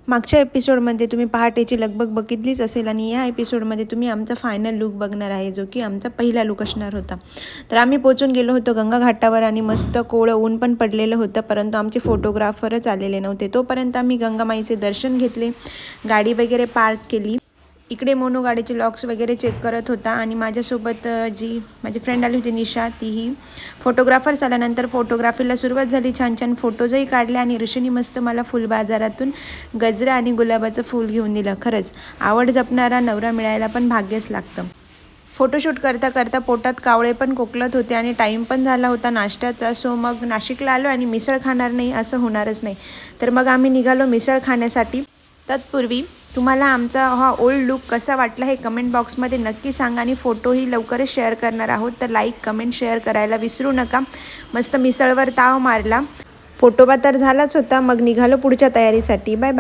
मागच्या एपिसोडमध्ये तुम्ही पहाटेची लगबग बघितलीच असेल आणि या एपिसोडमध्ये तुम्ही आमचा फायनल लुक बघणार आहे, जो की आमचा पहिला लुक असणार होता. तर आम्ही पोचून गेलो होतो गंगा घाटावर आणि मस्त कोवळं ऊन पण पडलेलं होतं, परंतु आमचे फोटोग्राफरच आलेले नव्हते. तोपर्यंत आम्ही गंगामाईचे दर्शन घेतले, गाडी वगैरे पार्क केली. इकडे मोनू गाडीचे लॉक्स वगैरे चेक करत होता आणि माझ्यासोबत जी माझी फ्रेंड आली होती निशा, तीही फोटोग्राफर्स आल्यानंतर फोटोग्राफीला सुरुवात झाली. छान छान फोटोजही काढले आणि ऋषीने मस्त मला फुल बाजारातून गजरा आणि गुलाबाचं फूल घेऊन दिलं. खरंच आवड जपणारा नवरा मिळायला पण भाग्यच लागतं. फोटोशूट करता करता पोटात कावळे पण कोकलत होते आणि टाईम पण झाला होता नाश्त्याचा. सो मग नाशिकला आलो आणि मिसळ खाणार नाही असं होणारच नाही, तर मग आम्ही निघालो मिसळ खाण्यासाठी. तत्पूर्वी तुम्हाला आमचा हा ओल्ड लुक कसा वाटला हे कमेंट बॉक्समध्ये नक्की सांगा आणि फोटोही लवकरच शेअर करणार आहोत, तर लाईक कमेंट शेअर करायला विसरू नका. मस्त मिसळवर ताव मारला, फोटोबा तर झालाच होता. मग निघालो पुढच्या तयारीसाठी. Bye bye.